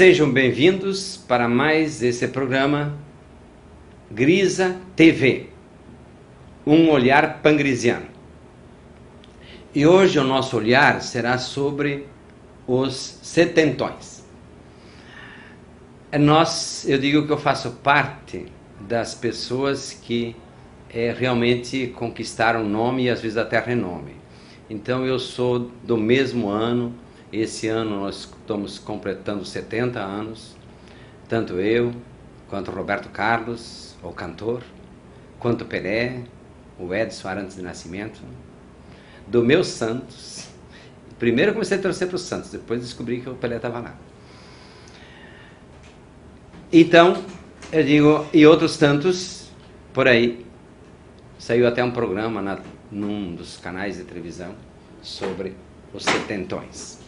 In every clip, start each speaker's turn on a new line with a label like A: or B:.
A: Sejam bem-vindos para mais esse programa Grisa TV, um olhar pangrisiano. E hoje o nosso olhar será sobre os setentões. Eu digo que eu faço parte das pessoas que realmente conquistaram nome e às vezes até renome. Então eu sou do mesmo ano. Esse ano nós estamos completando 70 anos, tanto eu, quanto Roberto Carlos, o cantor, quanto Pelé, o Edson Arantes de Nascimento, do meu Santos. Primeiro eu comecei a torcer para o Santos, depois descobri que o Pelé estava lá. Então, eu digo, e outros tantos por aí. Saiu até um programa num dos canais de televisão sobre os setentões.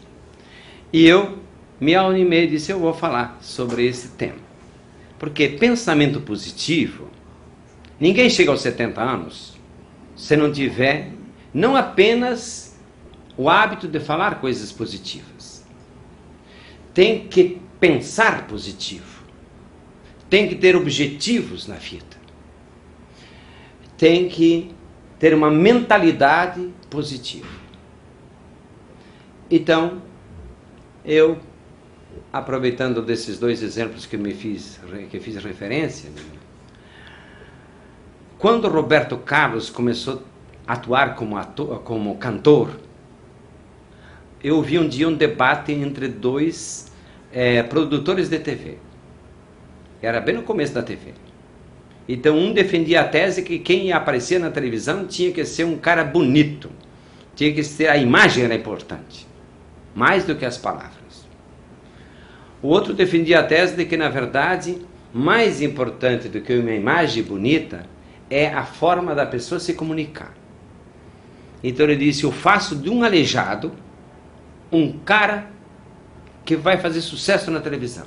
A: E eu me animei e disse, eu vou falar sobre esse tema. Porque pensamento positivo, ninguém chega aos 70 anos se não tiver, não apenas o hábito de falar coisas positivas. Tem que pensar positivo. Tem que ter objetivos na vida. Tem que ter uma mentalidade positiva. Então, eu, aproveitando desses dois exemplos que fiz referência, quando Roberto Carlos começou a atuar como cantor, eu vi um dia um debate entre dois produtores de TV. Era bem no começo da TV. Então um defendia a tese que quem aparecia na televisão tinha que ser um cara bonito. Tinha que ser, a imagem era importante. Mais do que as palavras. O outro defendia a tese de que, na verdade, mais importante do que uma imagem bonita é a forma da pessoa se comunicar. Então ele disse, eu faço de um aleijado um cara que vai fazer sucesso na televisão.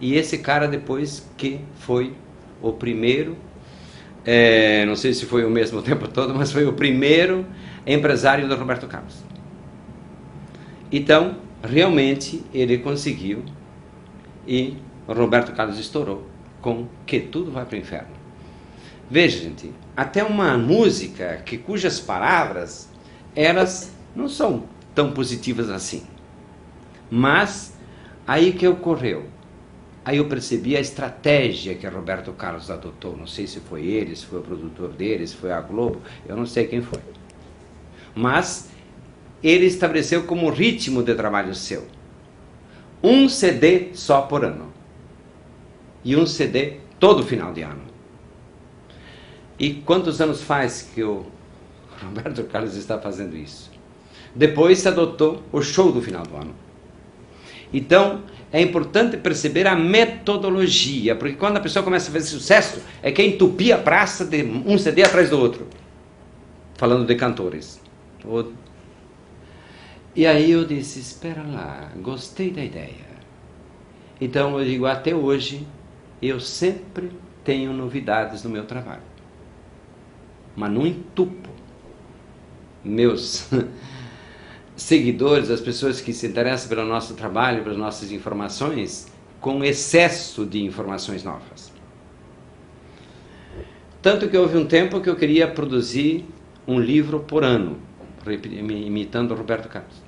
A: E esse cara depois que foi o primeiro, não sei se foi o mesmo tempo todo, mas foi o primeiro empresário do Roberto Carlos. Então, realmente, ele conseguiu e o Roberto Carlos estourou com Que Tudo Vai para o Inferno. Veja, gente, até uma música cujas palavras, elas não são tão positivas assim. Mas, aí que ocorreu? Aí eu percebi a estratégia que Roberto Carlos adotou. Não sei se foi ele, se foi o produtor dele, se foi a Globo, eu não sei quem foi. Mas ele estabeleceu como ritmo de trabalho seu um CD só por ano e um CD todo final de ano. E quantos anos faz que o Roberto Carlos está fazendo isso? Depois se adotou o show do final do ano. Então é importante perceber a metodologia, porque quando a pessoa começa a fazer sucesso é que entupir a praça de um CD atrás do outro, falando de cantores. E aí eu disse, espera lá, gostei da ideia. Então eu digo, até hoje, eu sempre tenho novidades no meu trabalho. Mas não entupo meus seguidores, as pessoas que se interessam pelo nosso trabalho, pelas nossas informações, com excesso de informações novas. Tanto que houve um tempo que eu queria produzir um livro por ano, imitando o Roberto Carlos.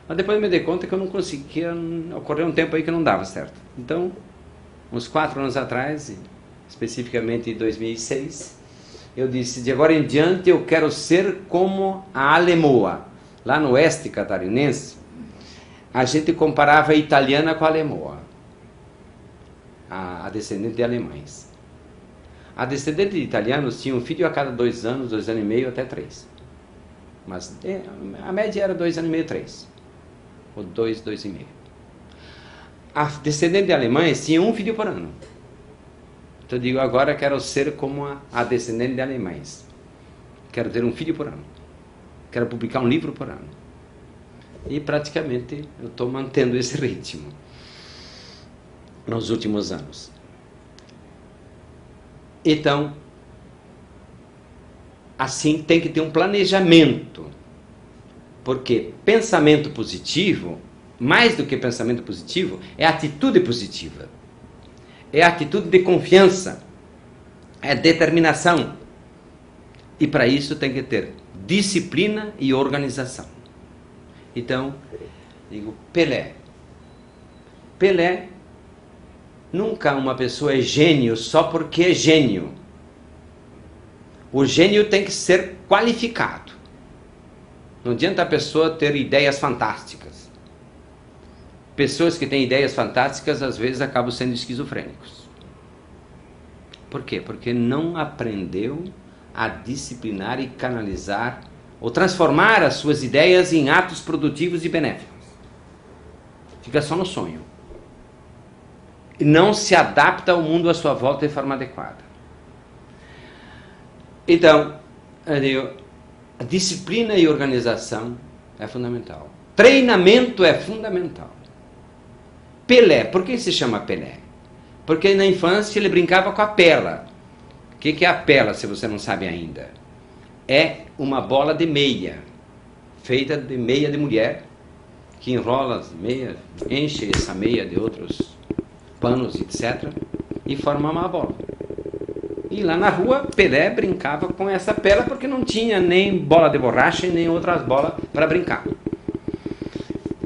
A: Mas depois me dei conta que eu não conseguia, ocorreu um tempo aí que não dava certo. Então, uns 4 anos atrás, especificamente em 2006, eu disse, de agora em diante eu quero ser como a Alemoa. Lá no oeste catarinense, a gente comparava a italiana com a Alemoa, a descendente de alemães. A descendente de italianos tinha um filho a cada 2 anos, 2 anos e meio, até 3. Mas a média era 2 anos e meio, 3. Ou 2, 2,5. A descendente de alemães tinha um filho por ano. Então eu digo, agora quero ser como a descendente de alemães. Quero ter um filho por ano. Quero publicar um livro por ano. E praticamente eu estou mantendo esse ritmo nos últimos anos. Então, assim tem que ter um planejamento. Porque pensamento positivo mais do que pensamento positivo, é atitude positiva. É atitude de confiança. É determinação. E para isso tem que ter disciplina e organização. Então, digo, Pelé. Pelé, nunca uma pessoa é gênio só porque é gênio. O gênio tem que ser qualificado. Não adianta a pessoa ter ideias fantásticas. Pessoas que têm ideias fantásticas, às vezes, acabam sendo esquizofrênicos. Por quê? Porque não aprendeu a disciplinar e canalizar, ou transformar as suas ideias em atos produtivos e benéficos. Fica só no sonho. E não se adapta ao mundo à sua volta de forma adequada. Então, eu digo, a disciplina e organização é fundamental. Treinamento é fundamental. Pelé, por que se chama Pelé? Porque na infância ele brincava com a pela. O que é a pela, se você não sabe ainda? É uma bola de meia, feita de meia de mulher, que enrola as meias, enche essa meia de outros panos, etc., e forma uma bola. E lá na rua, Pelé brincava com essa pela, porque não tinha nem bola de borracha e nem outras bolas para brincar.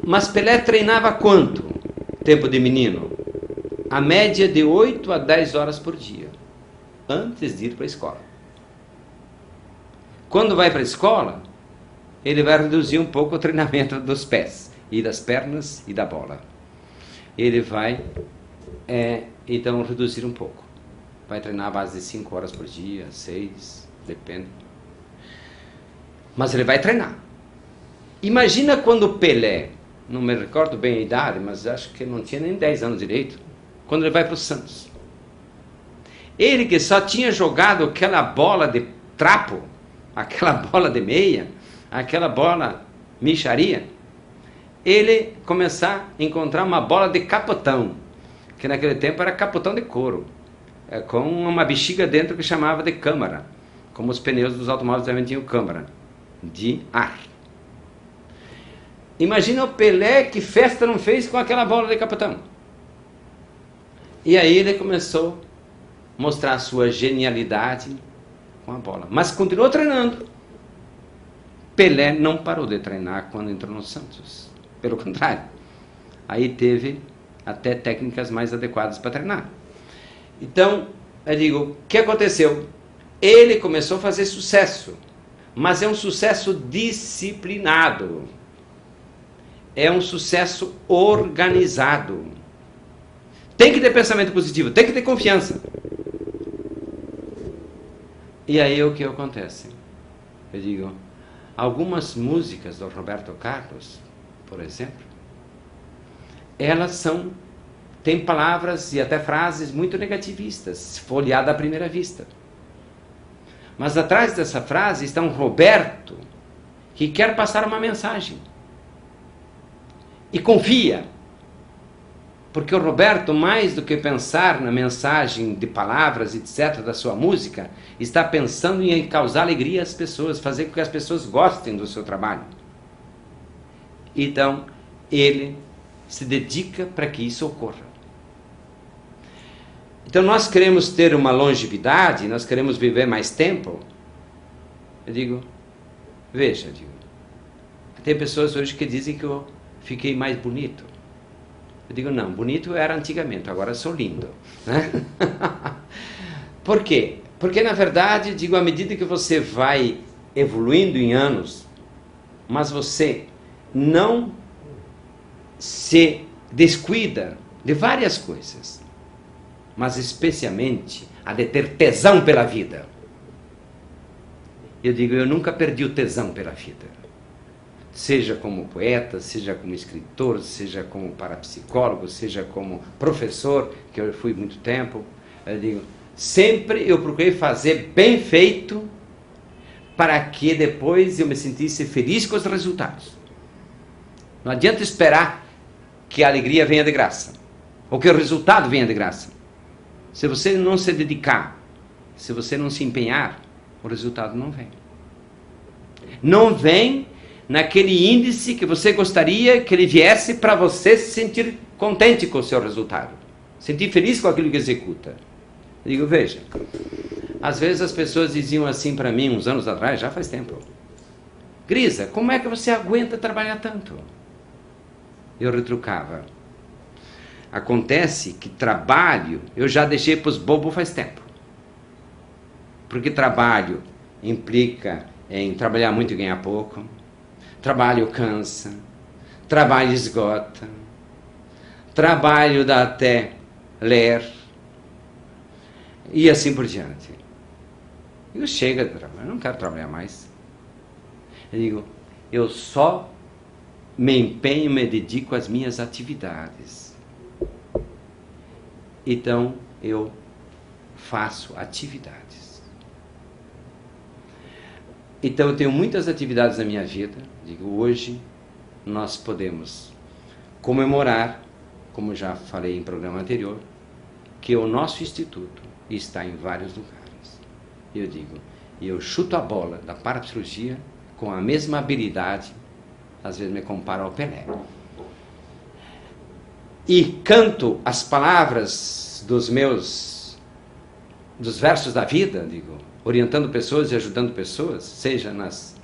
A: Mas Pelé treinava quanto? Tempo de menino? A média de 8 a 10 horas por dia, antes de ir para a escola. Quando vai para a escola, ele vai reduzir um pouco o treinamento dos pés, e das pernas e da bola. Ele vai, então, reduzir um pouco. Vai treinar a base de 5 horas por dia, 6, depende. Mas ele vai treinar. Imagina quando o Pelé, não me recordo bem a idade, mas acho que não tinha nem 10 anos direito, quando ele vai para o Santos. Ele que só tinha jogado aquela bola de trapo, aquela bola de meia, aquela bola micharia, ele começar a encontrar uma bola de capotão, que naquele tempo era capotão de couro, com uma bexiga dentro que chamava de câmara, como os pneus dos automóveis também tinham câmara de ar. Imagina o Pelé, que festa não fez com aquela bola de capotão. E aí ele começou a mostrar a sua genialidade com a bola. Mas continuou treinando. Pelé não parou de treinar quando entrou no Santos. Pelo contrário. Aí teve até técnicas mais adequadas para treinar. Então, eu digo, o que aconteceu? Ele começou a fazer sucesso. Mas é um sucesso disciplinado. É um sucesso organizado. Tem que ter pensamento positivo, tem que ter confiança. E aí o que acontece? Eu digo, algumas músicas do Roberto Carlos, por exemplo, elas têm palavras e até frases muito negativistas, folheada à primeira vista. Mas atrás dessa frase está um Roberto que quer passar uma mensagem. E confia. Porque o Roberto, mais do que pensar na mensagem de palavras, etc., da sua música, está pensando em causar alegria às pessoas, fazer com que as pessoas gostem do seu trabalho. Então, ele se dedica para que isso ocorra. Então, nós queremos ter uma longevidade, nós queremos viver mais tempo. Eu digo, veja, tem pessoas hoje que dizem que eu fiquei mais bonito. Eu digo, não, bonito era antigamente, agora sou lindo. Né? Por quê? Porque, na verdade, digo, à medida que você vai evoluindo em anos, mas você não se descuida de várias coisas, mas especialmente a de ter tesão pela vida. Eu digo, eu nunca perdi o tesão pela vida. Seja como poeta, seja como escritor, seja como parapsicólogo, seja como professor, que eu fui muito tempo, eu digo, sempre eu procurei fazer bem feito para que depois eu me sentisse feliz com os resultados. Não adianta esperar que a alegria venha de graça, ou que o resultado venha de graça. Se você não se dedicar, se você não se empenhar, o resultado não vem. Não vem naquele índice que você gostaria que ele viesse para você se sentir contente com o seu resultado, sentir feliz com aquilo que executa. Eu digo, veja, às vezes as pessoas diziam assim para mim, uns anos atrás, já faz tempo: Grisa, como é que você aguenta trabalhar tanto? Eu retrucava: acontece que trabalho eu já deixei para os bobos faz tempo. Porque trabalho implica em trabalhar muito e ganhar pouco. Trabalho cansa. Trabalho esgota. Trabalho dá até ler. E assim por diante. Eu chego de trabalhar, eu não quero trabalhar mais. Eu digo, eu só me empenho, me dedico às minhas atividades. Então, eu faço atividades. Então, eu tenho muitas atividades na minha vida. Digo, hoje nós podemos comemorar, como já falei em programa anterior, que o nosso instituto está em vários lugares. Eu digo, eu chuto a bola da parapsicologia com a mesma habilidade, às vezes me comparo ao Pelé. E canto as palavras dos versos da vida, digo, orientando pessoas e ajudando pessoas, seja nas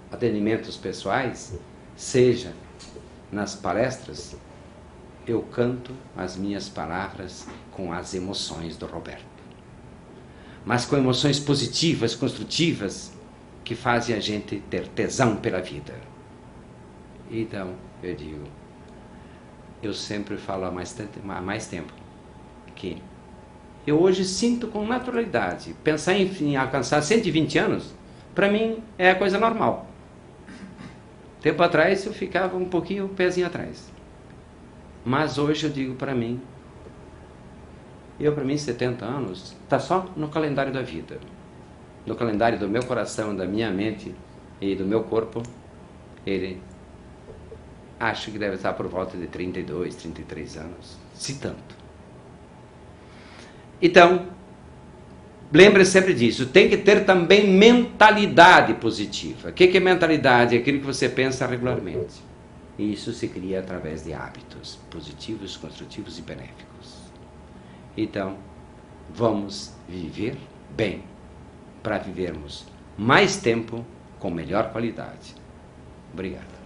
A: atendimentos pessoais, seja nas palestras, eu canto as minhas palavras com as emoções do Roberto. Mas com emoções positivas, construtivas, que fazem a gente ter tesão pela vida. Então, eu digo, eu sempre falo há mais tempo, que eu hoje sinto com naturalidade. Pensar em alcançar 120 anos, para mim é a coisa normal. Tempo atrás eu ficava um pouquinho o pezinho atrás. Mas hoje eu digo para mim, 70 anos, está só no calendário da vida. No calendário do meu coração, da minha mente e do meu corpo, ele acho que deve estar por volta de 32, 33 anos, se tanto. Então, lembre sempre disso, tem que ter também mentalidade positiva. O que é mentalidade? É aquilo que você pensa regularmente. E isso se cria através de hábitos positivos, construtivos e benéficos. Então, vamos viver bem, para vivermos mais tempo com melhor qualidade. Obrigado.